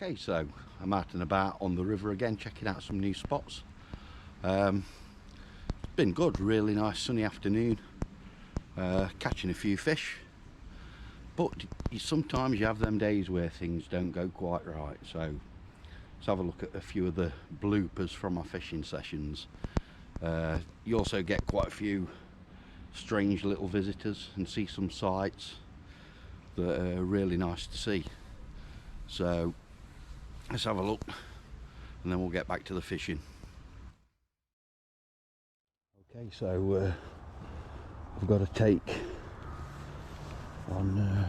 Okay, so I'm out and about on the river again, checking out some new spots. It's been good, really nice sunny afternoon, catching a few fish. But sometimes you have them days where things don't go quite right, so let's have a look at a few of the bloopers from our fishing sessions. You also get quite a few strange little visitors and see some sights that are really nice to see. So let's have a look and then we'll get back to the fishing. Okay, so I've got a take on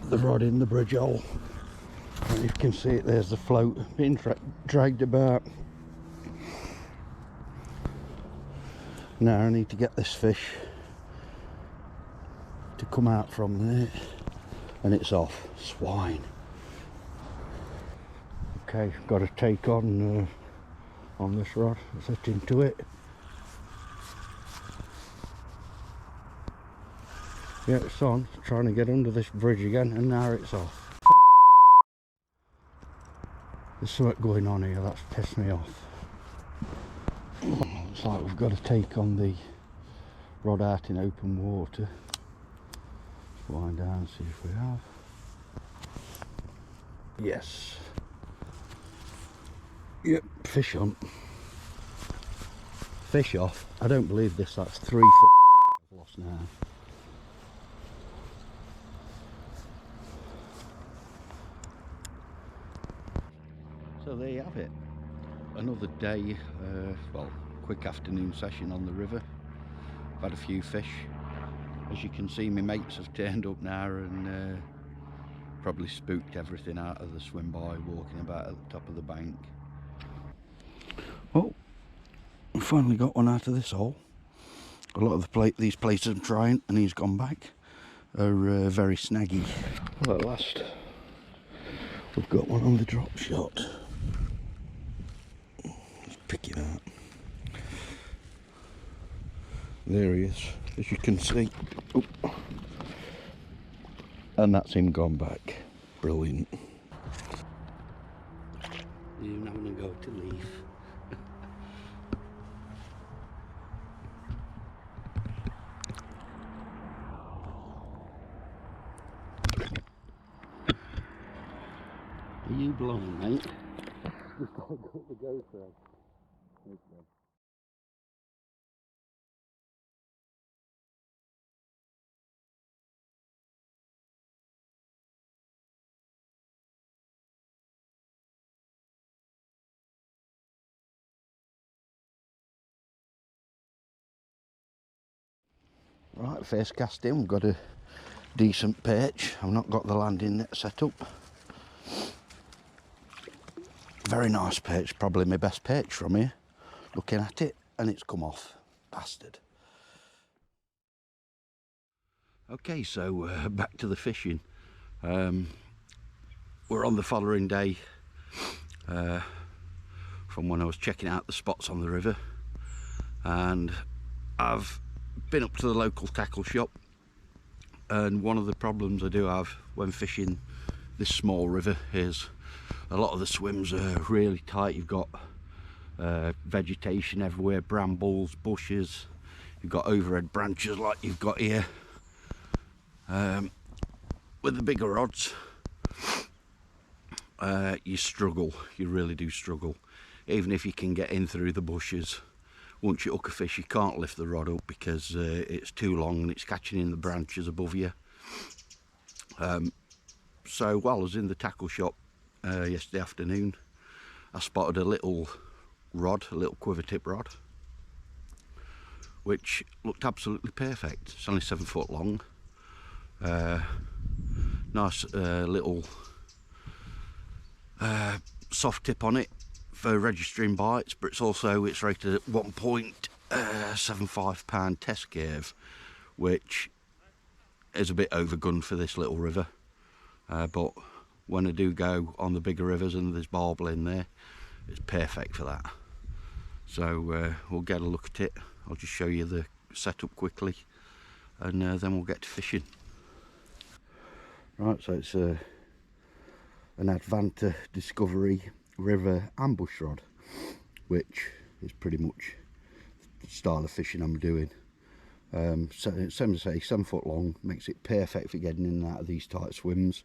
the rod in the bridge hole, and you can see it, there's the float being dragged about. Now I need to get this fish to come out from there, and it's off. Swine. Okay, got a take on this rod, set into it. Yeah, it's on, trying to get under this bridge again, and now it's off. There's something going on here that's pissed me off. Looks like we've got to take on the rod out in open water. Let's wind down and see if we have. Yes. Yep, fish on. Fish off. I don't believe this, that's 3 I've lost now. So there you have it. Another day, well, quick afternoon session on the river. I've had a few fish. As you can see, my mates have turned up now and probably spooked everything out of the swim by walking about at the top of the bank. Oh, we finally got one out of this hole. A lot of these places I'm trying, and he's gone back, are very snaggy. Well, at last we've got one on the drop shot. Let's pick it out. There he is, as you can see. Oh. And that's him gone back. Brilliant. Even having a go to leave. Are you blind, mate? Just got to go the GoPro. Okay. Right, first cast in, we've got a decent perch. I've not got the landing net set up. Very nice perch, probably my best perch from here. Looking at it, and it's come off. Bastard. Okay, so back to the fishing. We're on the following day from when I was checking out the spots on the river, and I've been up to the local tackle shop, and one of the problems I do have when fishing this small river is a lot of the swims are really tight. You've got vegetation everywhere, brambles, bushes, you've got overhead branches like you've got here. With the bigger rods, you struggle, you really do struggle. Even if you can get in through the bushes, once you hook a fish you can't lift the rod up because it's too long and it's catching in the branches above you. So while I was in the tackle shop yesterday afternoon, I spotted a little rod, a little quiver tip rod, which looked absolutely perfect. It's only 7 foot long. Nice little soft tip on it for registering bites, but it's rated at 1.75 pound test curve, which is a bit overgunned for this little river. But when I do go on the bigger rivers and there's barbel in there, it's perfect for that. So we'll get a look at it. I'll just show you the setup quickly, and then we'll get to fishing. Right, so it's an Advanta Discovery River ambush rod, which is pretty much the style of fishing I'm doing. So same as I say, 7 foot long, makes it perfect for getting in and out of these tight swims.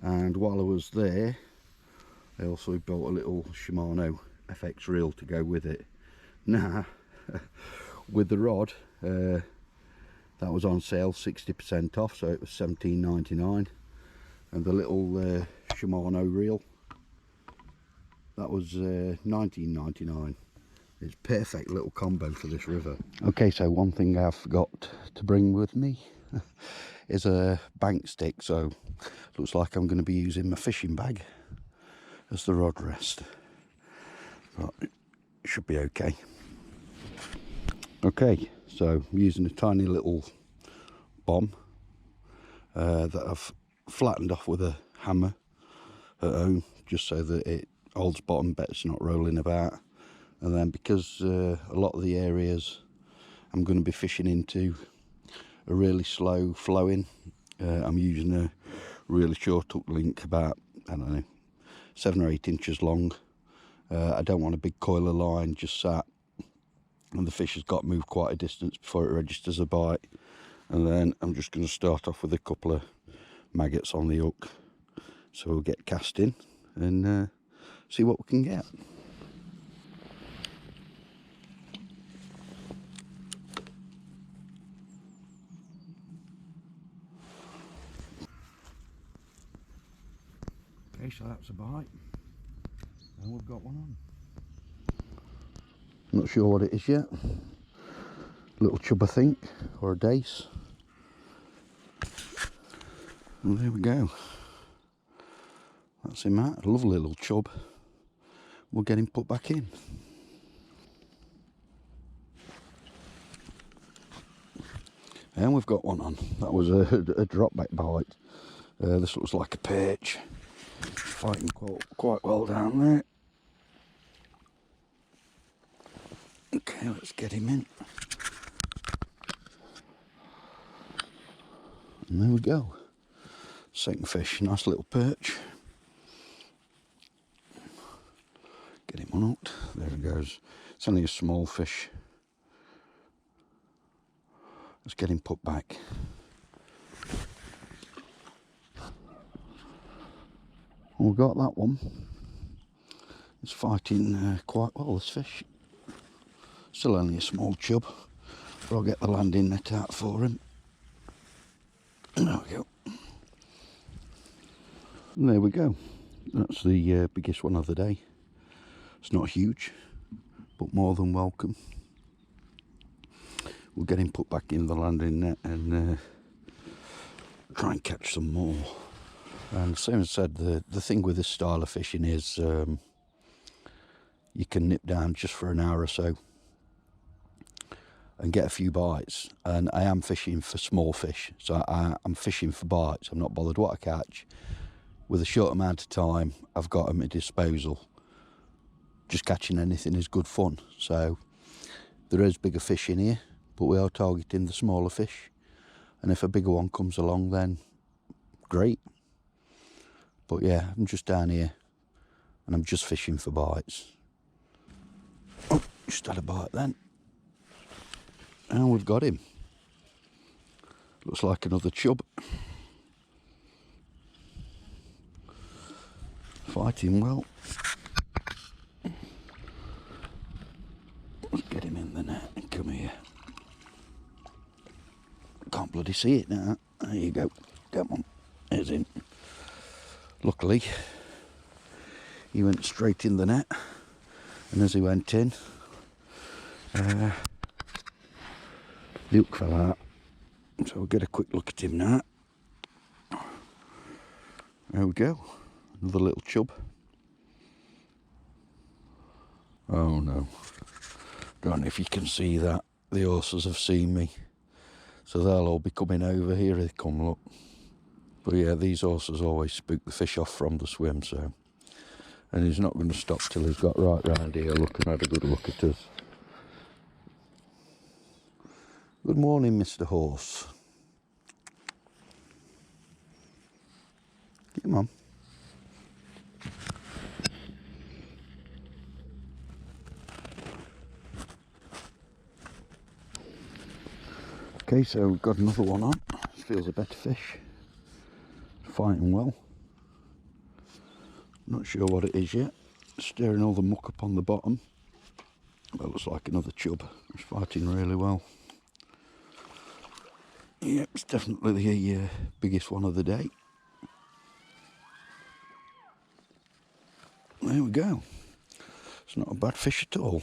And while I was there, I also bought a little Shimano FX reel to go with it. Now, with the rod, that was on sale 60% off, so it was $17.99, and the little Shimano reel, that was $19.99. It's perfect little combo for this river. Okay, so one thing I forgot to bring with me is a bank stick, so looks like I'm going to be using my fishing bag as the rod rest, but it should be okay. Okay, so I'm using a tiny little bomb that I've flattened off with a hammer at home, just so that it holds bottom better, it's not rolling about. And then because a lot of the areas I'm going to be fishing into are really slow flowing, I'm using a really short hook link, about, I don't know, 7 or 8 inches long. I don't want a big coil of line just sat, and the fish has got to move quite a distance before it registers a bite. And then I'm just going to start off with a couple of maggots on the hook, so we'll get casting and see what we can get. Okay, so that's a bite, and we've got one on. Not sure what it is yet. Little chub, I think, or a dace. And there we go. That's him out. A lovely little chub. We'll get him put back in. And we've got one on. That was a drop back bite. This looks like a perch. Fighting quite well down there. Okay, let's get him in. And there we go. Second fish, nice little perch. Get him unhooked. There he goes. It's only a small fish. Let's get him put back. We've got that one. It's fighting quite well, this fish. Still only a small chub, but I'll get the landing net out for him. There we go. And there we go. That's the biggest one of the day. It's not huge, but more than welcome. We'll get him put back in the landing net and try and catch some more. And same as I said, the thing with this style of fishing is you can nip down just for an hour or so and get a few bites. And I am fishing for small fish, so I'm fishing for bites. I'm not bothered what I catch. With a short amount of time I've got at my disposal, just catching anything is good fun. So there is bigger fish in here, but we are targeting the smaller fish, and if a bigger one comes along, then great. But yeah, I'm just down here and I'm just fishing for bites. Oh, just had a bite then, and we've got him. Looks like another chub. Fighting well. Let's get him in the net and come here. Can't bloody see it now. There you go. Come on. There's him. Luckily, he went straight in the net, and as he went in, the hook fell out. So we'll get a quick look at him now. There we go. Another little chub. Oh no. Don't know if you can see that. The horses have seen me, so they'll all be coming over. Here they come, look. But yeah, these horses always spook the fish off from the swim, so. And he's not going to stop till he's got right round here looking, had a good look at us. Good morning, Mr. Horse. Okay, so we've got another one on. Feels a better fish. Fighting well. Not sure what it is yet. Stirring all the muck up on the bottom. That looks like another chub. It's fighting really well. Yep, it's definitely the biggest one of the day. There we go. It's not a bad fish at all.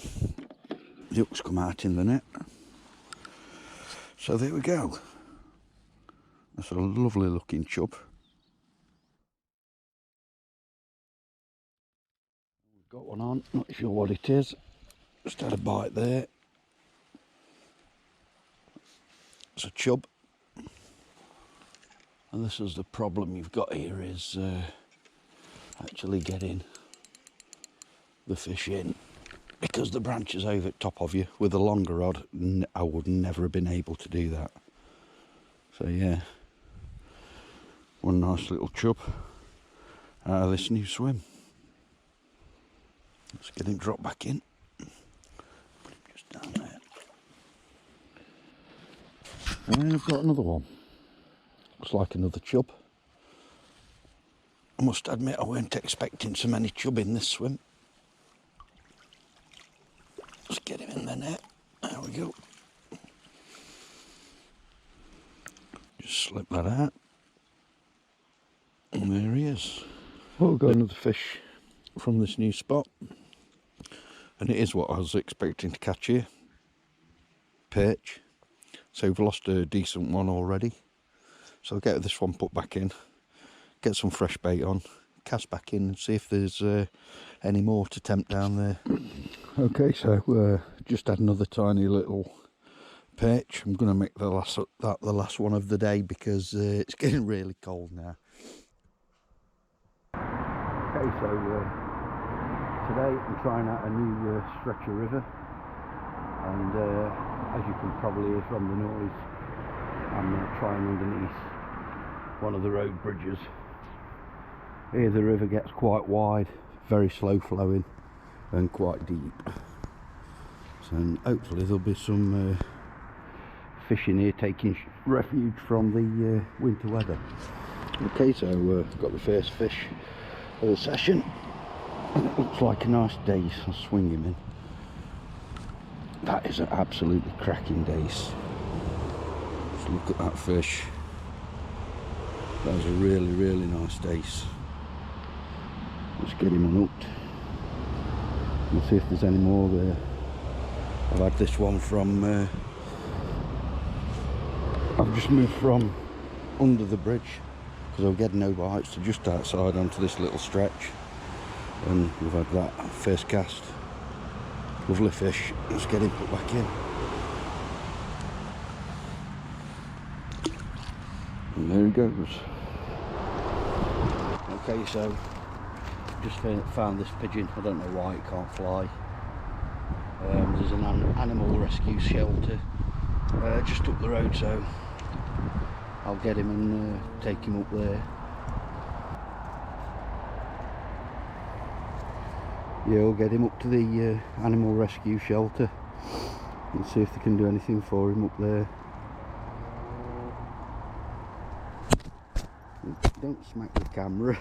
The hook's come out in the net. So there we go. That's a lovely looking chub. We've got one on, not sure what it is. Just had a bite there. It's a chub. And this is the problem you've got here, is actually getting the fish in, because the branch is over the top of you. With a longer rod, I would never have been able to do that. So yeah, one nice little chub out of this new swim. Let's get him dropped back in. Put him just down there. And then I've got another one. Looks like another chub. I must admit, I weren't expecting so many chub in this swim. Let's get him in the net. There we go. Just slip that out. And there he is. Well, we've got another fish from this new spot. And it is what I was expecting to catch here. Perch. So we've lost a decent one already. So I'll get this one put back in. Get some fresh bait on. Cast back in and see if there's any more to tempt down there. Okay, so just had another tiny little perch. I'm going to make the last one of the day, because it's getting really cold now. Okay, so today I'm trying out a new stretch of river, and as you can probably hear from the noise, I'm trying underneath one of the road bridges. Here the river gets quite wide, very slow flowing and quite deep. So hopefully there'll be some fish in here taking refuge from the winter weather. Okay, so got the first fish of the session. And it looks like a nice dace. I'll swing him in. That is an absolutely cracking dace. Just look at that fish. That was a really, really nice dace. Let's get him unhooked. We'll see if there's any more there. I've had this one from, I've just moved from under the bridge, because I was getting no bites, to just outside onto this little stretch. And we've had that first cast. Lovely fish. Let's get him put back in. And there he goes. Okay, so just found this pigeon. I don't know why it can't fly. There's an animal rescue shelter just up the road, so I'll get him and take him up there. Yeah, I'll get him up to the animal rescue shelter and see if they can do anything for him up there. Don't smack the camera.